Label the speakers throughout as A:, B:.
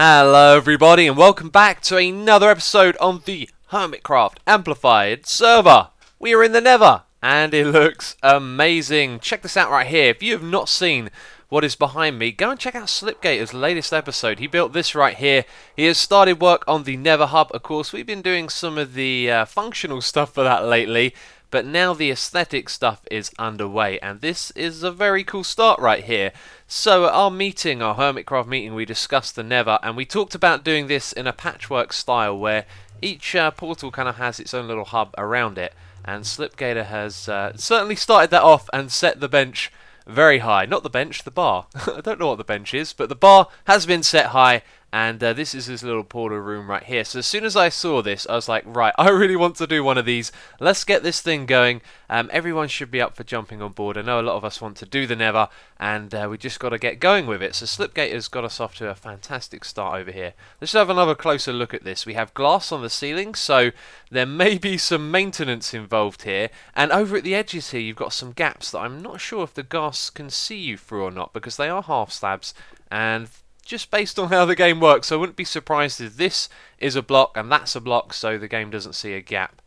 A: Hello everybody and welcome back to another episode on the Hermitcraft Amplified server. We are in the Nether and it looks amazing. Check this out right here. If you have not seen what is behind me, go and check out Slipgator's latest episode. He built this right here. He has started work on the Nether hub. Of course, we've been doing some of the functional stuff for that lately, but now the aesthetic stuff is underway, and this is a very cool start right here. So at our meeting, our Hermitcraft meeting, we discussed the Nether, and we talked about doing this in a patchwork style where each portal kind of has its own little hub around it, and Slipgator has certainly started that off and set the bench very high. Not the bench, the bar. I don't know what the bench is, but the bar has been set high, and this is his little portal room right here. So as soon as I saw this, I was like, right, I really want to do one of these. Let's get this thing going. Everyone should be up for jumping on board. I know a lot of us want to do the Nether, and we just got to get going with it. So Slipgator's got us off to a fantastic start over here. Let's have another closer look at this. We have glass on the ceiling, so there may be some maintenance involved here. And over at the edges here, you've got some gaps that I'm not sure if the ghast can see you through or not, because they are half slabs, and just based on how the game works, I wouldn't be surprised if this is a block and that's a block, so the game doesn't see a gap.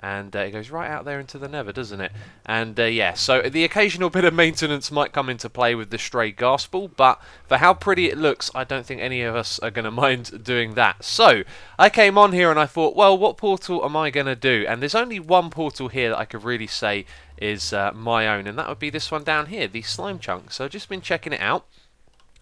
A: And it goes right out there into the Nether, doesn't it? And yeah, so the occasional bit of maintenance might come into play with the stray ghast ball, but for how pretty it looks, I don't think any of us are going to mind doing that. So I came on here and I thought, well, what portal am I going to do? And there's only one portal here that I could really say is my own, and that would be this one down here, the slime chunk. So I've just been checking it out,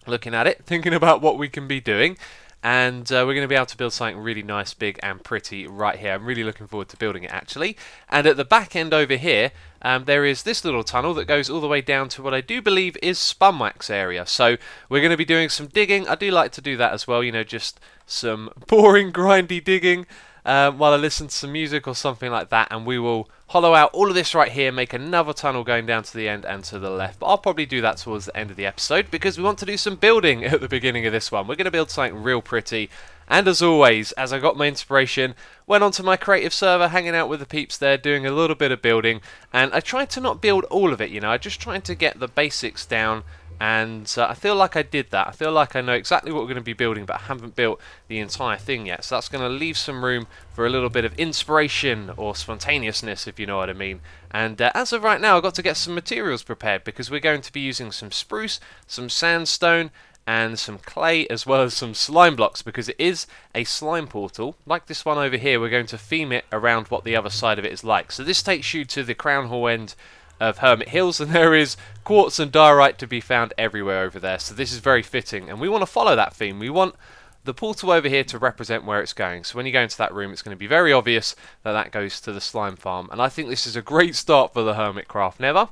A: looking at it, thinking about what we can be doing, and we're going to be able to build something really nice, big and pretty right here. I'm really looking forward to building it actually. And at the back end over here there is this little tunnel that goes all the way down to what I do believe is Spunwax area. So we're going to be doing some digging. I do like to do that as well, you know, just some boring grindy digging while I listen to some music or something like that, and we will hollow out all of this right here, make another tunnel going down to the end and to the left. But I'll probably do that towards the end of the episode because we want to do some building at the beginning of this one. We're going to build something real pretty, and as always, as I got my inspiration, went onto my creative server, hanging out with the peeps there, doing a little bit of building, and I tried to not build all of it, you know, I just tried to get the basics down. And I feel like I did that. I feel like I know exactly what we're going to be building, but I haven't built the entire thing yet. So that's going to leave some room for a little bit of inspiration or spontaneousness, if you know what I mean. And as of right now, I've got to get some materials prepared because we're going to be using some spruce, some sandstone, and some clay, as well as some slime blocks, because it is a slime portal. Like this one over here, we're going to theme it around what the other side of it is like. So this takes you to the Crown Hall end of Hermit Hills, and there is quartz and diorite to be found everywhere over there, so this is very fitting, and we want to follow that theme. We want the portal over here to represent where it's going, so when you go into that room it's going to be very obvious that that goes to the slime farm, and I think this is a great start for the Hermitcraft Nether.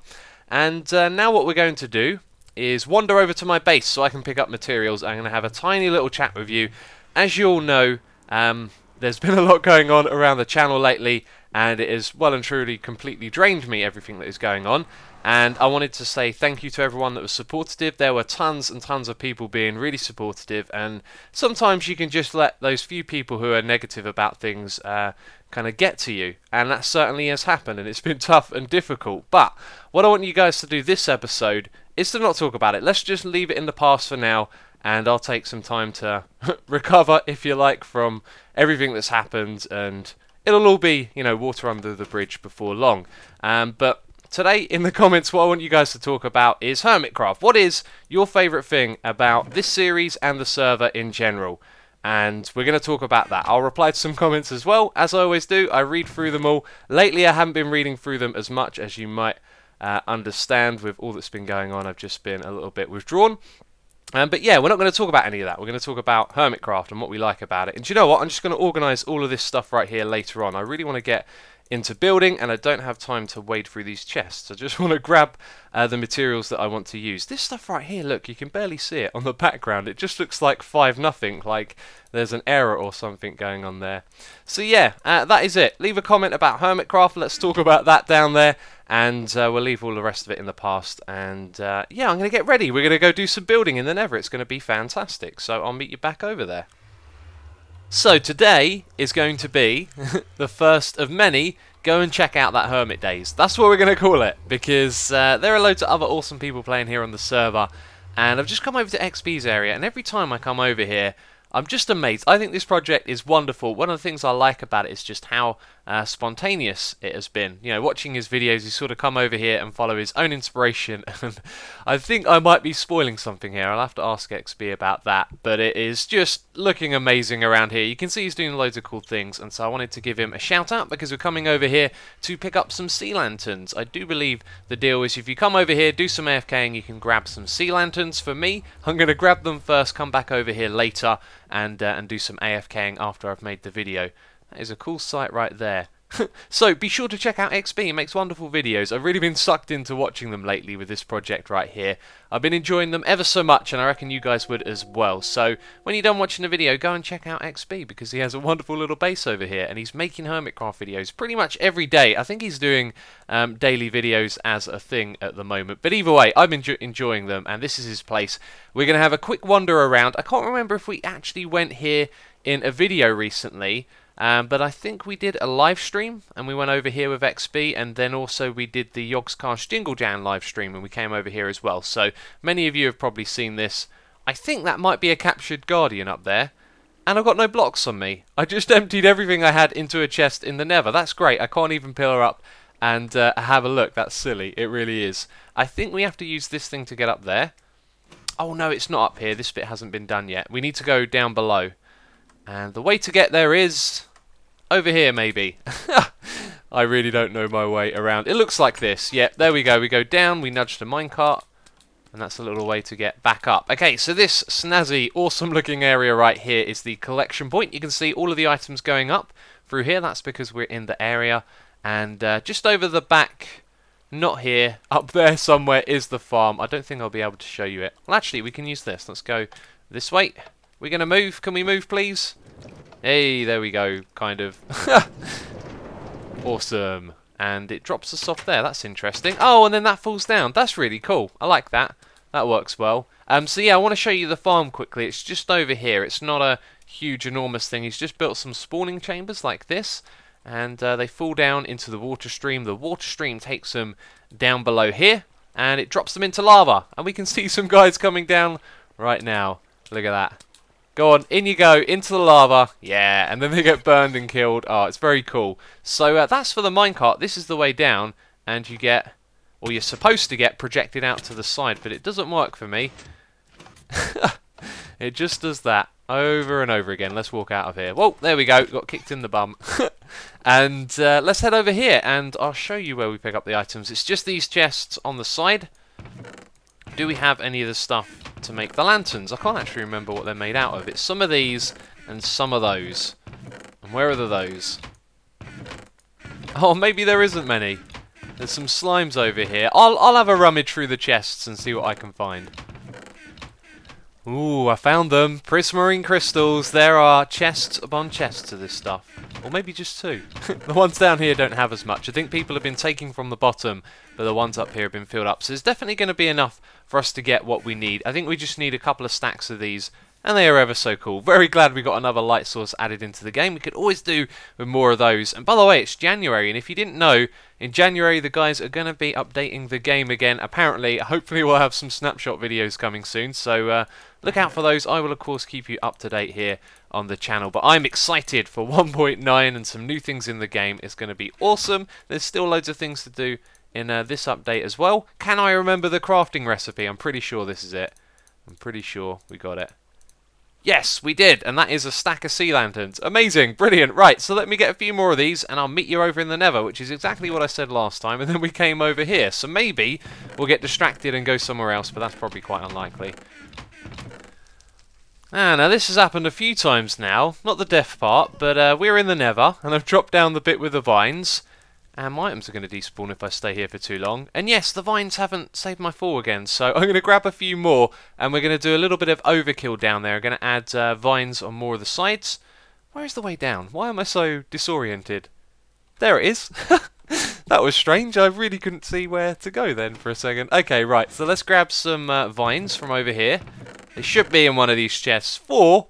A: And now what we're going to do is wander over to my base so I can pick up materials. I'm going to have a tiny little chat with you. As you all know, there's been a lot going on around the channel lately, and it has well and truly completely drained me, everything that is going on. And I wanted to say thank you to everyone that was supportive. There were tons and tons of people being really supportive, and sometimes you can just let those few people who are negative about things kind of get to you, and that certainly has happened, and it's been tough and difficult. But what I want you guys to do this episode is to not talk about it. Let's just leave it in the past for now, and I'll take some time to recover, if you like, from everything that's happened, and it'll all be, you know, water under the bridge before long. But today, in the comments, what I want you guys to talk about is Hermitcraft. What is your favourite thing about this series and the server in general? And we're going to talk about that. I'll reply to some comments as well, as I always do. I read through them all. Lately, I haven't been reading through them as much as you might understand with all that's been going on. I've just been a little bit withdrawn. But yeah, we're not going to talk about any of that. We're going to talk about Hermitcraft and what we like about it. And do you know what? I'm just going to organise all of this stuff right here later on. I really want to get into building, and I don't have time to wade through these chests. I just want to grab the materials that I want to use. This stuff right here, look, you can barely see it on the background. It just looks like 5-0, like there's an error or something going on there. So yeah, that is it. Leave a comment about Hermitcraft. Let's talk about that down there. And we'll leave all the rest of it in the past. And yeah, I'm going to get ready. We're going to go do some building in the Nether. It's going to be fantastic. So I'll meet you back over there. So today is going to be the first of many go and check out that Hermit Days. That's what we're going to call it, because there are loads of other awesome people playing here on the server, and I've just come over to XB's area, and every time I come over here, I'm just amazed. I think this project is wonderful. One of the things I like about it is just how spontaneous it has been. You know, watching his videos, he's sort of come over here and follow his own inspiration. And I think I might be spoiling something here. I'll have to ask XB about that. But it is just looking amazing around here. You can see he's doing loads of cool things. And so I wanted to give him a shout out because we're coming over here to pick up some sea lanterns. I do believe the deal is if you come over here, do some AFKing, you can grab some sea lanterns. For me, I'm going to grab them first, come back over here later, and do some AFKing after I've made the video. That is a cool sight right there. So be sure to check out XB, he makes wonderful videos. I've really been sucked into watching them lately with this project right here. I've been enjoying them ever so much, and I reckon you guys would as well. So when you're done watching the video, go and check out XB because he has a wonderful little base over here, and he's making Hermitcraft videos pretty much every day. I think he's doing daily videos as a thing at the moment. But either way, I've been enjoying them, and this is his place. We're going to have a quick wander around. I can't remember if we actually went here in a video recently. But I think we did a live stream and we went over here with XB, and then also we did the xCast Jingle Jam live stream and we came over here as well. So many of you have probably seen this. I think that might be a captured guardian up there. And I've got no blocks on me. I just emptied everything I had into a chest in the Nether. That's great. I can't even pillar up and have a look. That's silly. It really is. I think we have to use this thing to get up there. Oh no, it's not up here. This bit hasn't been done yet. We need to go down below. And the way to get there is over here, maybe. I really don't know my way around. It looks like this. Yep, there we go. We go down, we nudge the minecart, and that's a little way to get back up. Okay, so this snazzy, awesome-looking area right here is the collection point. You can see all of the items going up through here. That's because we're in the area. And just over the back, not here, up there somewhere is the farm. I don't think I'll be able to show you it. Well, actually, we can use this. Let's go this way. We're going to move. Can we move, please? Hey, there we go, kind of. Awesome. And it drops us off there. That's interesting. Oh, and then that falls down. That's really cool. I like that. That works well. So yeah, I want to show you the farm quickly. It's just over here. It's not a huge, enormous thing. He's just built some spawning chambers like this. And they fall down into the water stream. The water stream takes them down below here. And it drops them into lava. And we can see some guys coming down right now. Look at that. Go on, in you go, into the lava. Yeah, and then they get burned and killed. Oh, it's very cool. So that's for the minecart. This is the way down, and you get, or you're supposed to get, projected out to the side, but it doesn't work for me. It just does that over and over again. Let's walk out of here. Whoa, there we go. Got kicked in the bum. And let's head over here, and I'll show you where we pick up the items. It's just these chests on the side. Do we have any of the stuff to make the lanterns? I can't actually remember what they're made out of. It's some of these and some of those. And where are those? Oh, maybe there isn't many. There's some slimes over here. I'll have a rummage through the chests and see what I can find. Ooh, I found them. Prismarine crystals. There are chests upon chests of this stuff. Or maybe just two. The ones down here don't have as much. I think people have been taking from the bottom, but the ones up here have been filled up. So there's definitely going to be enough for us to get what we need. I think we just need a couple of stacks of these, and they are ever so cool. Very glad we got another light source added into the game. We could always do with more of those. And by the way, it's January, and if you didn't know, in January the guys are going to be updating the game again. Apparently, hopefully we'll have some snapshot videos coming soon, so look out for those. I will of course keep you up to date here on the channel, but I'm excited for 1.9 and some new things in the game. It's going to be awesome. There's still loads of things to do in this update as well. Can I remember the crafting recipe? I'm pretty sure this is it. I'm pretty sure we got it. Yes, we did, and that is a stack of sea lanterns. Amazing, brilliant. Right, so let me get a few more of these, and I'll meet you over in the Nether, which is exactly what I said last time, and then we came over here. So maybe we'll get distracted and go somewhere else, but that's probably quite unlikely. Now this has happened a few times now, not the death part, but we're in the Nether, and I've dropped down the bit with the vines, and my items are going to despawn if I stay here for too long. And yes, the vines haven't saved my fall again, so I'm going to grab a few more, and we're going to do a little bit of overkill down there. I'm going to add vines on more of the sides. Where's the way down? Why am I so disoriented? There it is. That was strange. I really couldn't see where to go then for a second. Okay, right, so let's grab some vines from over here. They should be in one of these chests. 4?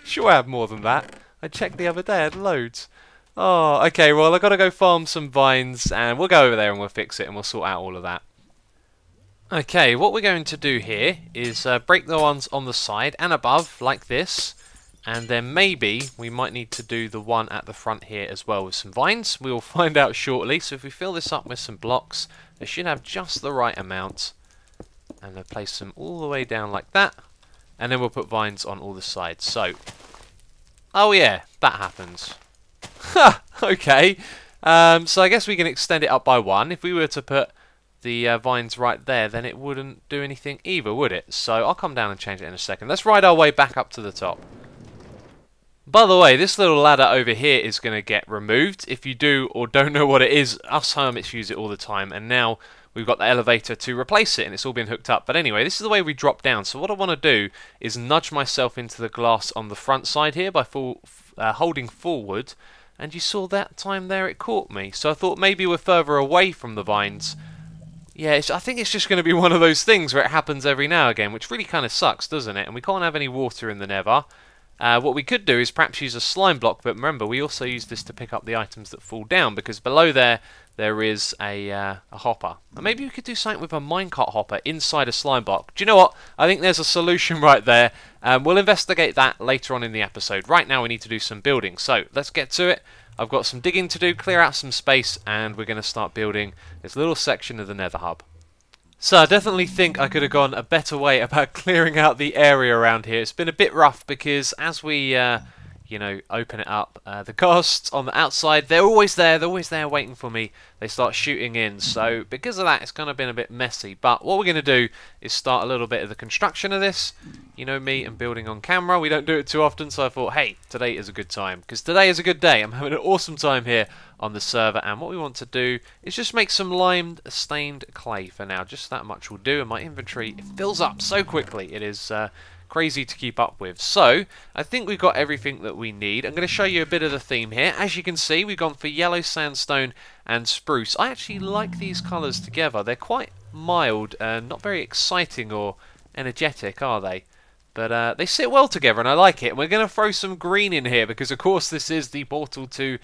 A: Sure I have more than that. I checked the other day, I had loads. Oh, okay, well, I've got to go farm some vines, and we'll go over there and we'll fix it, and we'll sort out all of that. Okay, what we're going to do here is break the ones on the side and above, like this, And then maybe we might need to do the one at the front here as well with some vines. We'll find out shortly. So if we fill this up with some blocks, they should have just the right amount. And we'll place them all the way down like that. And then we'll put vines on all the sides. So, oh yeah, that happens. Ha! Okay. So I guess we can extend it up by one. If we were to put the vines right there, then it wouldn't do anything either, would it? So I'll come down and change it in a second. Let's ride our way back up to the top. By the way, this little ladder over here is going to get removed. If you do or don't know what it is, us hermits use it all the time, and now we've got the elevator to replace it, and it's all been hooked up. But anyway, this is the way we drop down. So what I want to do is nudge myself into the glass on the front side here by holding forward, and you saw that time there it caught me. So I thought maybe we're further away from the vines. Yeah, I think it's just going to be one of those things where it happens every now and again, which really kind of sucks, doesn't it? And we can't have any water in the Nether. What we could do is perhaps use a slime block, but remember, we also use this to pick up the items that fall down, because below there is a hopper. And maybe we could do something with a minecart hopper inside a slime block. Do you know what? I think there's a solution right there. We'll investigate that later on in the episode. Right now we need to do some building, so let's get to it. I've got some digging to do, clear out some space, and we're going to start building this little section of the Nether hub. So I definitely think I could have gone a better way about clearing out the area around here. It's been a bit rough because as we, you know, open it up, the ghosts on the outside, they're always there waiting for me. They start shooting in, so because of that it's kind of been a bit messy. But what we're going to do is start a little bit of the construction of this. You know me and building on camera, we don't do it too often, so I thought, hey, today is a good time, because today is a good day. I'm having an awesome time here on the server, and what we want to do is just make some limed stained clay for now. Just that much will do, and my inventory fills up so quickly. It is crazy to keep up with. So I think we've got everything that we need. I'm going to show you a bit of the theme here. As you can see, we've gone for yellow sandstone and spruce. I actually like these colours together. They're quite mild and not very exciting or energetic, are they? But they sit well together and I like it. And we're going to throw some green in here because of course this is the portal to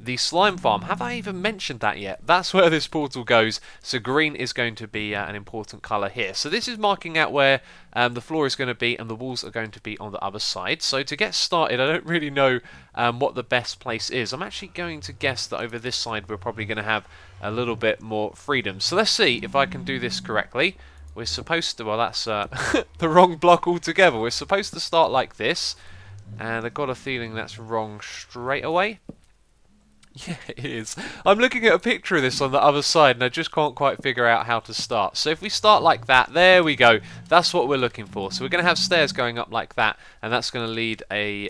A: the slime farm. Have I even mentioned that yet? That's where this portal goes. So green is going to be an important colour here. So this is marking out where the floor is going to be and the walls are going to be on the other side. So to get started, I don't really know what the best place is. I'm actually going to guess that over this side we're probably going to have a little bit more freedom. So let's see if I can do this correctly. We're supposed to, well that's the wrong block altogether. We're supposed to start like this. And I've got a feeling that's wrong straight away. Yeah, it is. I'm looking at a picture of this on the other side and I just can't quite figure out how to start. So if we start like that, there we go. That's what we're looking for. So we're going to have stairs going up like that, and that's going to leave a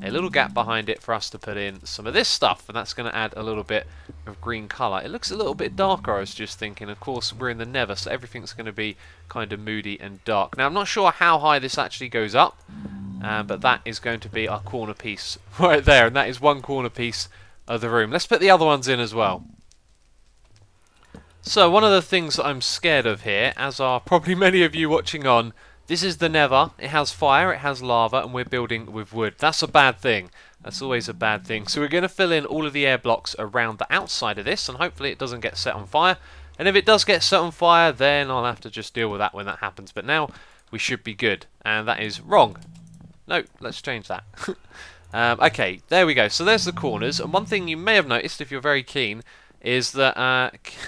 A: little gap behind it for us to put in some of this stuff, and that's going to add a little bit of green colour. It looks a little bit darker, I was just thinking. Of course, we're in the Nether, so everything's going to be kind of moody and dark. Now, I'm not sure how high this actually goes up. But that is going to be our corner piece right there, and that is one corner piece of the room. Let's put the other ones in as well. So one of the things that I'm scared of here, as are probably many of you watching on, this is the Nether. It has fire, it has lava, and we're building with wood. That's a bad thing. That's always a bad thing. So we're going to fill in all of the air blocks around the outside of this, and hopefully it doesn't get set on fire. And if it does get set on fire, then I'll have to just deal with that when that happens. But now we should be good, and that is wrong. No, let's change that. Okay, there we go. So there's the corners. And one thing you may have noticed if you're very keen is that,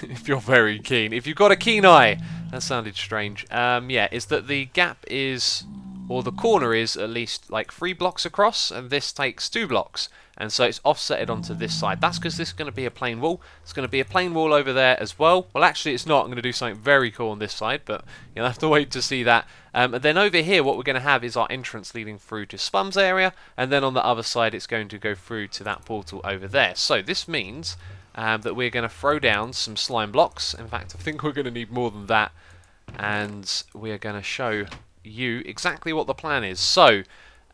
A: if you've got a keen eye, that sounded strange, yeah, is that the gap is, or the corner is at least like 3 blocks across, and this takes 2 blocks. And so it's offsetted onto this side. That's because this is going to be a plain wall. It's going to be a plain wall over there as well. Well, actually, it's not. I'm going to do something very cool on this side, but you'll have to wait to see that. And then over here, what we're going to have is our entrance leading through to Spum's area, and then on the other side, it's going to go through to that portal over there. So this means that we're going to throw down some slime blocks. In fact, I think we're going to need more than that, and we're going to show you exactly what the plan is. So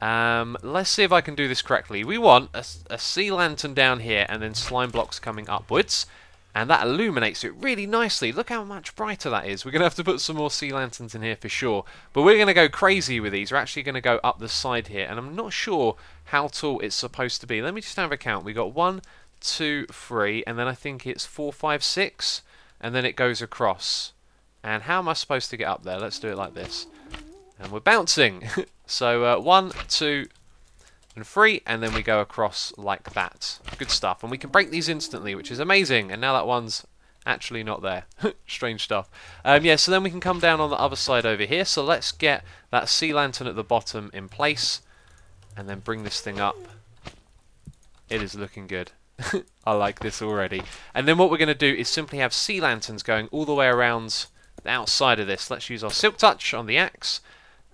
A: let's see if I can do this correctly. We want a sea lantern down here and then slime blocks coming upwards, and that illuminates it really nicely. Look how much brighter that is. We're going to have to put some more sea lanterns in here for sure, but we're going to go crazy with these. We're actually going to go up the side here, and I'm not sure how tall it's supposed to be. Let me just have a count. We got 1, 2, 3, and then I think it's 4, 5, 6, and then it goes across. And how am I supposed to get up there? Let's do it like this. And we're bouncing. So 1, 2, and 3, and then we go across like that. Good stuff. And we can break these instantly, which is amazing. And now that one's actually not there. Strange stuff. Yeah, so then we can come down on the other side over here. So let's get that sea lantern at the bottom in place, and then bring this thing up. It is looking good. I like this already. And then what we're going to do is simply have sea lanterns going all the way around the outside of this. Let's use our silk touch on the axe.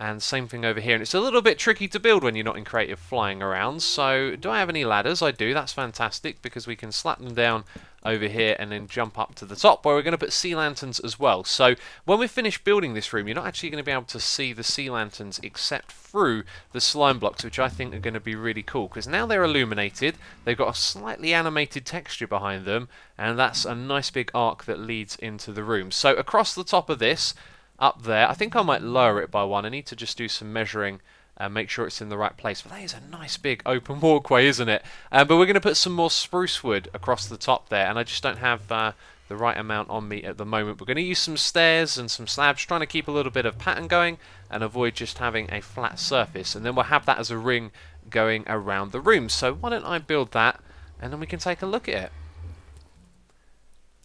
A: And same thing over here, and it's a little bit tricky to build when you're not in creative flying around. So do I have any ladders? I do. That's fantastic, because we can slap them down over here and then jump up to the top, where we're going to put sea lanterns as well. So when we finish building this room, you're not actually going to be able to see the sea lanterns except through the slime blocks, which I think are going to be really cool, because now they're illuminated, they've got a slightly animated texture behind them, and that's a nice big arc that leads into the room. So across the top of this, up there, I think I might lower it by 1. I need to just do some measuring and make sure it's in the right place. But that is a nice big open walkway, isn't it? But we're going to put some more spruce wood across the top there, and I just don't have the right amount on me at the moment. We're going to use some stairs and some slabs, trying to keep a little bit of pattern going and avoid just having a flat surface. And then we'll have that as a ring going around the room. So why don't I build that, and then we can take a look at it.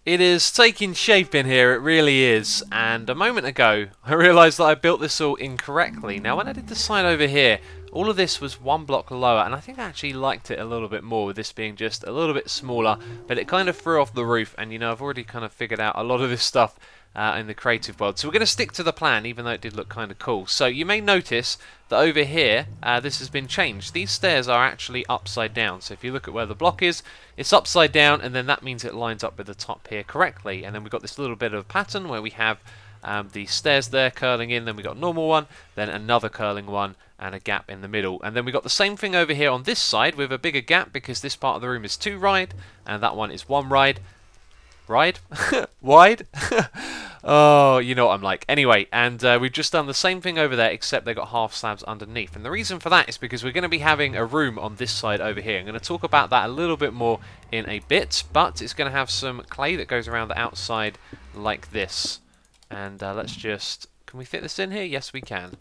A: It is taking shape in here, it really is, and a moment ago I realised that I built this all incorrectly. Now when I did the side over here, all of this was 1 block lower, and I think I actually liked it a little bit more with this being just a little bit smaller, but it kind of threw off the roof, and you know, I've already kind of figured out a lot of this stuff in the creative world. So we're going to stick to the plan, even though it did look kind of cool. So you may notice that over here, this has been changed. These stairs are actually upside down. So if you look at where the block is, it's upside down, and then that means it lines up with the top here correctly. And then we've got this little bit of pattern where we have the stairs there curling in, then we've got a normal one, then another curling one, and a gap in the middle. And then we've got the same thing over here on this side with a bigger gap, because this part of the room is 2 wide, and that one is 1 wide. Wide? Oh, you know what I'm like. Anyway, and we've just done the same thing over there, except they've got half slabs underneath. And the reason for that is because we're going to be having a room on this side over here. I'm going to talk about that a little bit more in a bit, but it's going to have some clay that goes around the outside like this. And let's just... Can we fit this in here? Yes, we can.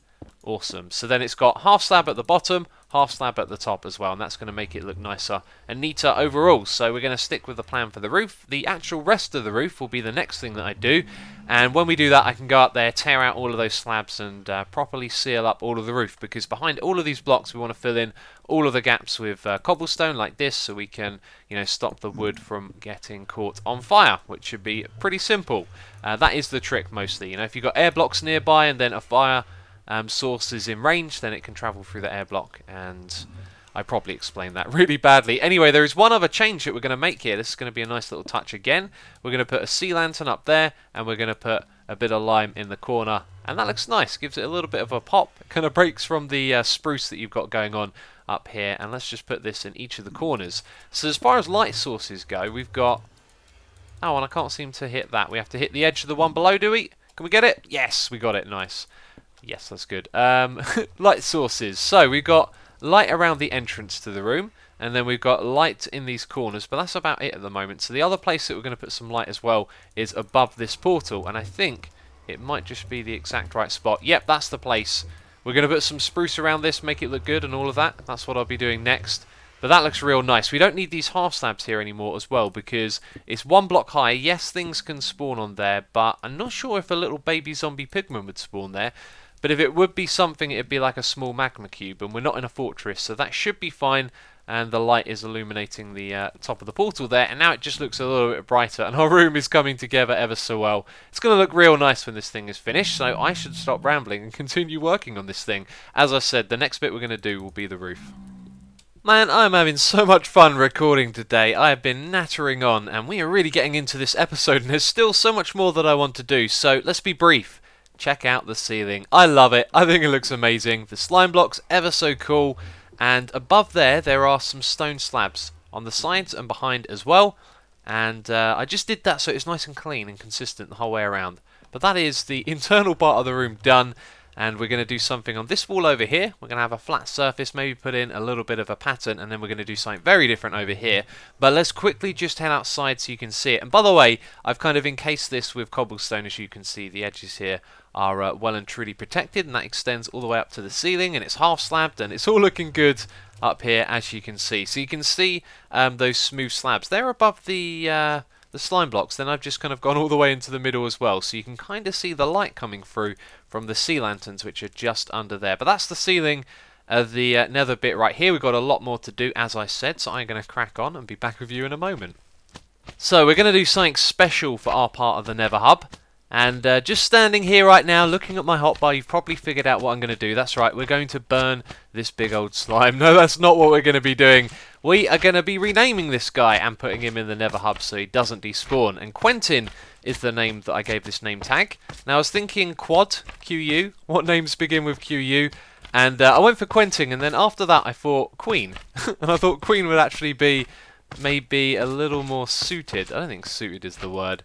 A: Awesome. So then it's got half slab at the bottom, half slab at the top as well, and that's going to make it look nicer and neater overall. So we're going to stick with the plan for the roof. The actual rest of the roof will be the next thing that I do, and when we do that I can go up there, tear out all of those slabs and properly seal up all of the roof, because behind all of these blocks we want to fill in all of the gaps with cobblestone like this, so we can, you know, stop the wood from getting caught on fire, which should be pretty simple. That is the trick mostly. You know, if you've got air blocks nearby and then a fire source is in range, then it can travel through the air block, and I probably explained that really badly. Anyway, there is one other change that we're going to make here. This is going to be a nice little touch again. We're going to put a sea lantern up there, and we're going to put a bit of lime in the corner, and that looks nice. Gives it a little bit of a pop. It kind of breaks from the spruce that you've got going on up here, and let's just put this in each of the corners. So as far as light sources go, we've got... Oh, and I can't seem to hit that. We have to hit the edge of the one below, do we? Can we get it? Yes, we got it. Nice. Yes, that's good. Light sources. So we've got light around the entrance to the room, and then we've got light in these corners, but that's about it at the moment. So the other place that we're going to put some light as well is above this portal, and I think it might just be the exact right spot. Yep, that's the place. We're going to put some spruce around this, make it look good and all of that. That's what I'll be doing next. But that looks real nice. We don't need these half slabs here anymore as well, because it's 1 block high. Yes, things can spawn on there, but I'm not sure if a little baby zombie pigman would spawn there. But if it would be something, it'd be like a small magma cube, and we're not in a fortress, so that should be fine. And the light is illuminating the top of the portal there, and now it just looks a little bit brighter, and our room is coming together ever so well. It's going to look real nice when this thing is finished, so I should stop rambling and continue working on this thing. As I said, the next bit we're going to do will be the roof. Man, I'm having so much fun recording today. I have been nattering on, and we are really getting into this episode, and there's still so much more that I want to do, so let's be brief. Check out the ceiling. I love it. I think it looks amazing. The slime block's ever so cool, and above there are some stone slabs on the sides and behind as well, and I just did that so it's nice and clean and consistent the whole way around. But that is the internal part of the room done. And we're going to do something on this wall over here. We're going to have a flat surface, maybe put in a little bit of a pattern, and then we're going to do something very different over here. But let's quickly just head outside so you can see it. And by the way, I've kind of encased this with cobblestone, as you can see. The edges here are well and truly protected, and that extends all the way up to the ceiling, and it's half slabbed, and it's all looking good up here, as you can see. So you can see those smooth slabs. They're above the slime blocks. Then I've just kind of gone all the way into the middle as well, so you can kind of see the light coming through from the sea lanterns, which are just under there. But that's the ceiling of the nether bit right here. We've got a lot more to do, as I said, so I'm going to crack on and be back with you in a moment. So we're going to do something special for our part of the nether hub. And just standing here right now, looking at my hotbar, you've probably figured out what I'm going to do. That's right, we're going to burn this big old slime. No, that's not what we're going to be doing. We are going to be renaming this guy and putting him in the nether hub so he doesn't despawn. And Quentin is the name that I gave this name tag. Now I was thinking Quad, QU. What names begin with QU? And I went for Quentin, and then after that I thought Queen. And I thought Queen would actually be maybe a little more suited. I don't think suited is the word.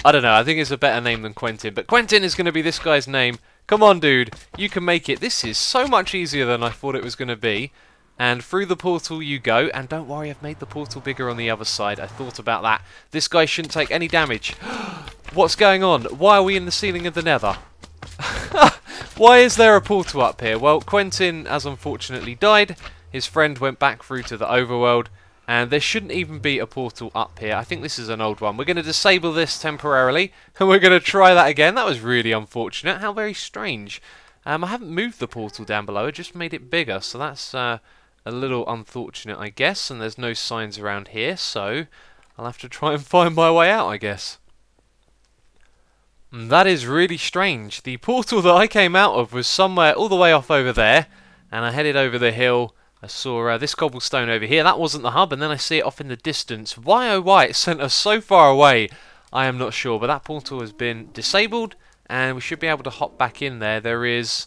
A: I don't know, I think it's a better name than Quentin, but Quentin is going to be this guy's name. Come on, dude, you can make it. This is so much easier than I thought it was going to be. And through the portal you go, and don't worry, I've made the portal bigger on the other side. I thought about that. This guy shouldn't take any damage. What's going on? Why are we in the ceiling of the nether? Why is there a portal up here? Well, Quentin has unfortunately died. His friend went back through to the overworld. And there shouldn't even be a portal up here. I think this is an old one. We're going to disable this temporarily, and we're going to try that again. That was really unfortunate. How very strange. I haven't moved the portal down below. I just made it bigger, so that's a little unfortunate, I guess. And there's no signs around here, so I'll have to try and find my way out, I guess. And that is really strange. The portal that I came out of was somewhere all the way off over there, and I headed over the hill. I saw this cobblestone over here. That wasn't the hub, and then I see it off in the distance. Why, oh why, it sent us so far away. I am not sure, but that portal has been disabled, and we should be able to hop back in there. There is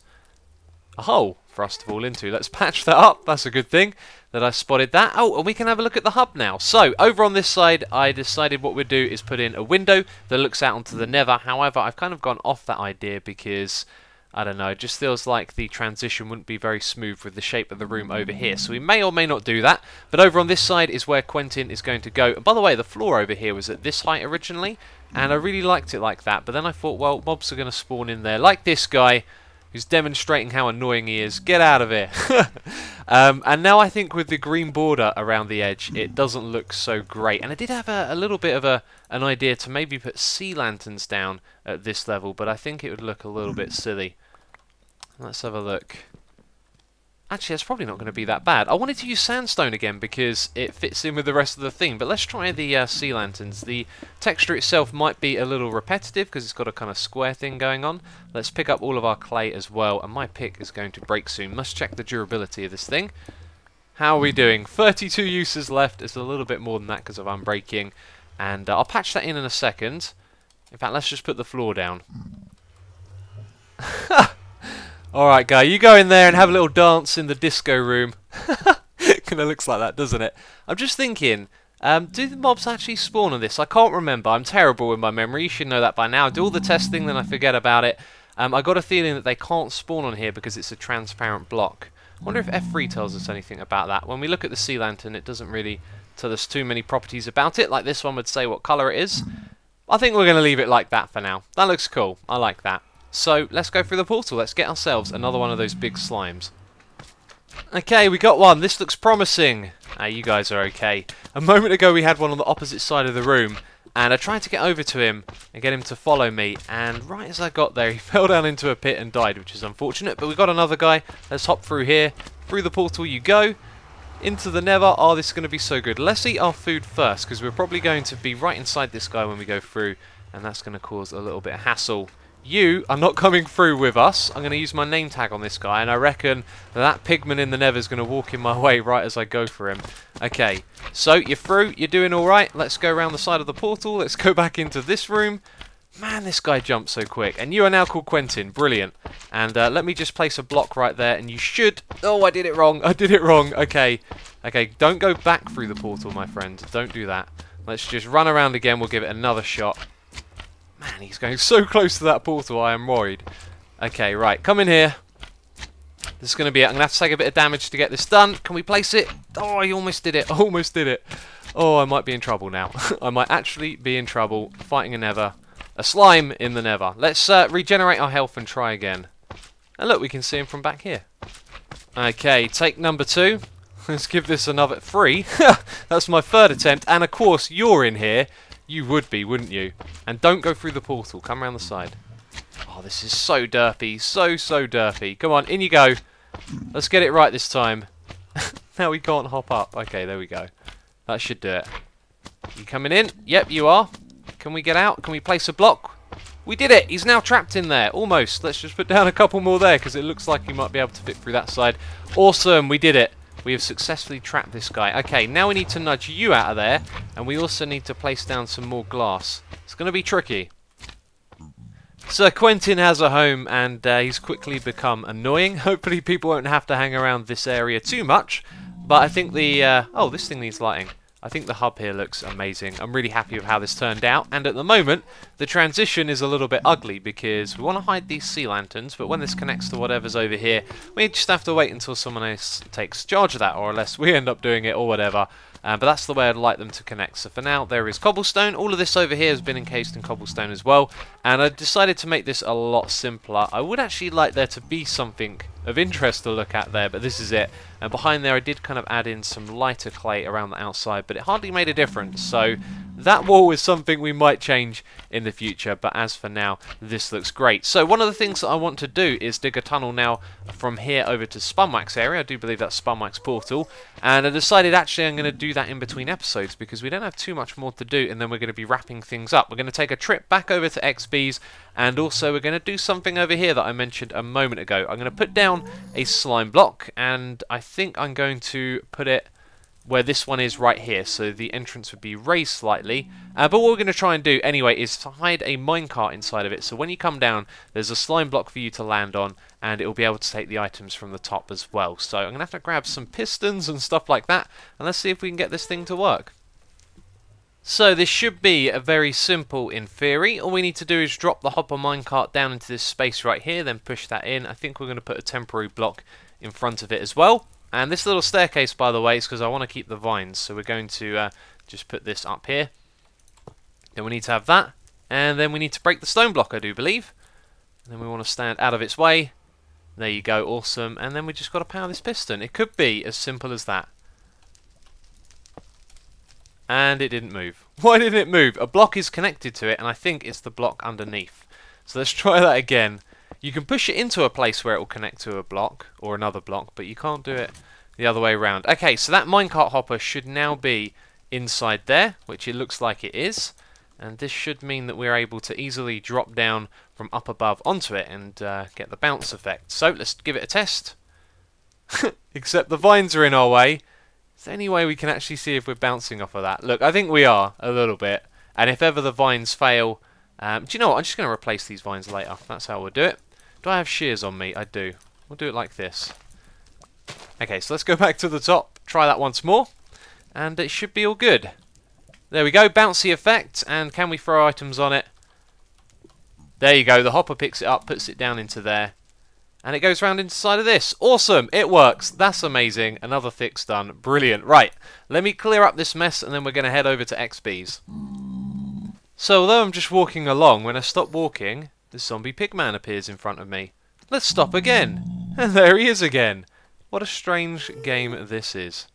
A: a hole for us to fall into. Let's patch that up. That's a good thing that I spotted that. Oh, and we can have a look at the hub now. So, over on this side, I decided what we'd do is put in a window that looks out onto the nether. However, I've kind of gone off that idea because I don't know, it just feels like the transition wouldn't be very smooth with the shape of the room over here. So we may or may not do that. But over on this side is where Quentin is going to go. And by the way, the floor over here was at this height originally. And I really liked it like that. But then I thought, well, mobs are going to spawn in there. Like this guy, who's demonstrating how annoying he is. Get out of here. And now I think with the green border around the edge, it doesn't look so great. And I did have a little bit of an idea to maybe put sea lanterns down at this level. But I think it would look a little bit silly. Let's have a look. Actually, that's probably not going to be that bad. I wanted to use sandstone again because it fits in with the rest of the theme, but let's try the sea lanterns. The texture itself might be a little repetitive because it's got a kind of square thing going on. Let's pick up all of our clay as well, and my pick is going to break soon. Must check the durability of this thing. How are we doing? 32 uses left. It's a little bit more than that because of unbreaking, and I'll patch that in a second. In fact, let's just put the floor down. Alright guy, you go in there and have a little dance in the disco room. Kinda looks like that, doesn't it? I'm just thinking, do the mobs actually spawn on this? I can't remember, I'm terrible with my memory, you should know that by now. I do all the testing, then I forget about it. I got a feeling that they can't spawn on here because it's a transparent block. I wonder if F3 tells us anything about that. When we look at the sea lantern, it doesn't really tell us too many properties about it, like this one would say what colour it is. I think we're going to leave it like that for now. That looks cool, I like that. So, let's go through the portal. Let's get ourselves another one of those big slimes. Okay, we got one. This looks promising. You guys are okay. A moment ago we had one on the opposite side of the room, and I tried to get over to him and get him to follow me, and right as I got there he fell down into a pit and died, which is unfortunate. But we got another guy. Let's hop through here. Through the portal you go. Into the nether. Oh, this is going to be so good. Let's eat our food first, because we're probably going to be right inside this guy when we go through, and that's going to cause a little bit of hassle. You are not coming through with us. I'm going to use my name tag on this guy, and I reckon that pigman in the nether is going to walk in my way right as I go for him. Okay, so you're through. You're doing all right. Let's go around the side of the portal. Let's go back into this room. Man, this guy jumps so quick. And you are now called Quentin. Brilliant. And let me just place a block right there, and you should... Oh, I did it wrong. I did it wrong. Okay. Okay, don't go back through the portal, my friend. Don't do that. Let's just run around again. We'll give it another shot. Man, he's going so close to that portal, I am worried. Okay, right, come in here. This is going to be it. I'm going to have to take a bit of damage to get this done. Can we place it? Oh, I almost did it. Almost did it. Oh, I might be in trouble now. I might actually be in trouble fighting a nether a slime in the Nether. Let's regenerate our health and try again. And look, we can see him from back here. Okay, take number 2. Let's give this another 3. That's my 3rd attempt. And of course, you're in here. You would be, wouldn't you? And don't go through the portal. Come around the side. Oh, this is so derpy. So derpy. Come on, in you go. Let's get it right this time. Now we can't hop up. Okay, there we go. That should do it. You coming in? Yep, you are. Can we get out? Can we place a block? We did it! He's now trapped in there. Almost. Let's just put down a couple more there because it looks like he might be able to fit through that side. Awesome, we did it. We have successfully trapped this guy. Okay, now we need to nudge you out of there. And we also need to place down some more glass. It's going to be tricky. So Quentin has a home and he's quickly become annoying. Hopefully people won't have to hang around this area too much. But I think the... oh, this thing needs lighting. I think the hub here looks amazing. I'm really happy with how this turned out. And at the moment, the transition is a little bit ugly because we want to hide these sea lanterns. But when this connects to whatever's over here, we just have to wait until someone else takes charge of that. Or unless we end up doing it or whatever. But that's the way I'd like them to connect. So for now, there is cobblestone. All of this over here has been encased in cobblestone as well. And I decided to make this a lot simpler. I would actually like there to be something of interest to look at there, but this is it. And behind there I did kind of add in some lighter clay around the outside, but it hardly made a difference. So that wall is something we might change in the future, but as for now, this looks great. So one of the things that I want to do is dig a tunnel now from here over to Spunwax area. I do believe that's Spunwax portal. And I decided actually I'm going to do that in between episodes because we don't have too much more to do, and then we're going to be wrapping things up. We're going to take a trip back over to xB's, and also we're going to do something over here that I mentioned a moment ago. I'm going to put down a slime block, and I think I'm going to put it where this one is right here, so the entrance would be raised slightly. But what we're going to try and do anyway is to hide a minecart inside of it, so when you come down there's a slime block for you to land on, and it will be able to take the items from the top as well. So I'm going to have to grab some pistons and stuff like that, and let's see if we can get this thing to work. So this should be a very simple in theory. All we need to do is drop the hopper minecart down into this space right here, then push that in. I think we're going to put a temporary block in front of it as well. And this little staircase, by the way, is because I want to keep the vines. So we're going to just put this up here. Then we need to have that. And then we need to break the stone block, I do believe. And then we want to stand out of its way. There you go, awesome. And then we just got to power this piston. It could be as simple as that. And it didn't move. Why didn't it move? A block is connected to it, and I think it's the block underneath. So let's try that again. You can push it into a place where it will connect to a block, or another block, but you can't do it the other way around. Okay, so that minecart hopper should now be inside there, which it looks like it is. And this should mean that we're able to easily drop down from up above onto it and get the bounce effect. So let's give it a test. Except the vines are in our way. Is there any way we can actually see if we're bouncing off of that? Look, I think we are, a little bit. And if ever the vines fail... do you know what? I'm just going to replace these vines later. That's how we'll do it. Do I have shears on me? I do. We'll do it like this. Okay, so let's go back to the top. Try that once more. And it should be all good. There we go. Bouncy effect. And can we throw items on it? There you go. The hopper picks it up, puts it down into there. And it goes round inside of this. Awesome! It works. That's amazing. Another fix done. Brilliant. Right. Let me clear up this mess and then we're going to head over to xB's. So although I'm just walking along, when I stop walking, the zombie pigman appears in front of me. Let's stop again. And there he is again. What a strange game this is.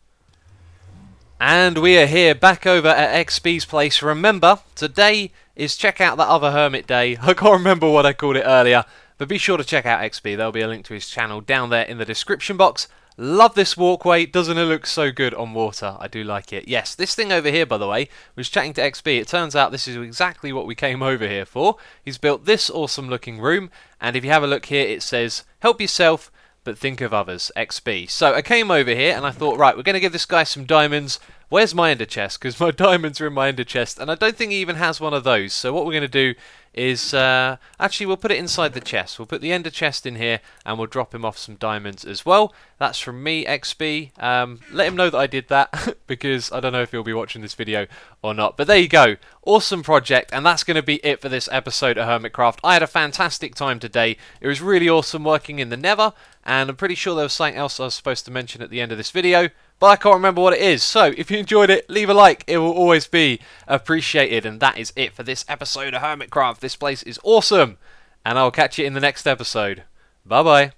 A: And we are here back over at xB's place. Remember, today is check out that other hermit day. I can't remember what I called it earlier. But be sure to check out xB. There'll be a link to his channel down there in the description box. Love this walkway. Doesn't it look so good on water? I do like it. Yes, this thing over here, by the way, was chatting to xB. It turns out this is exactly what we came over here for. He's built this awesome looking room. And if you have a look here, it says, help yourself, but think of others, xB. So I came over here and I thought, right, we're going to give this guy some diamonds. Where's my ender chest? Because my diamonds are in my ender chest. And I don't think he even has one of those. So what we're going to do is, actually we'll put it inside the chest. We'll put the ender chest in here and we'll drop him off some diamonds as well. That's from me, xB. Let him know that I did that because I don't know if he'll be watching this video or not. But there you go. Awesome project, and that's going to be it for this episode of Hermitcraft. I had a fantastic time today. It was really awesome working in the Nether, and I'm pretty sure there was something else I was supposed to mention at the end of this video, but I can't remember what it is. So if you enjoyed it, leave a like. It will always be appreciated, and that is it for this episode of Hermitcraft. stuff. This place is awesome. And I'll catch you in the next episode. Bye bye.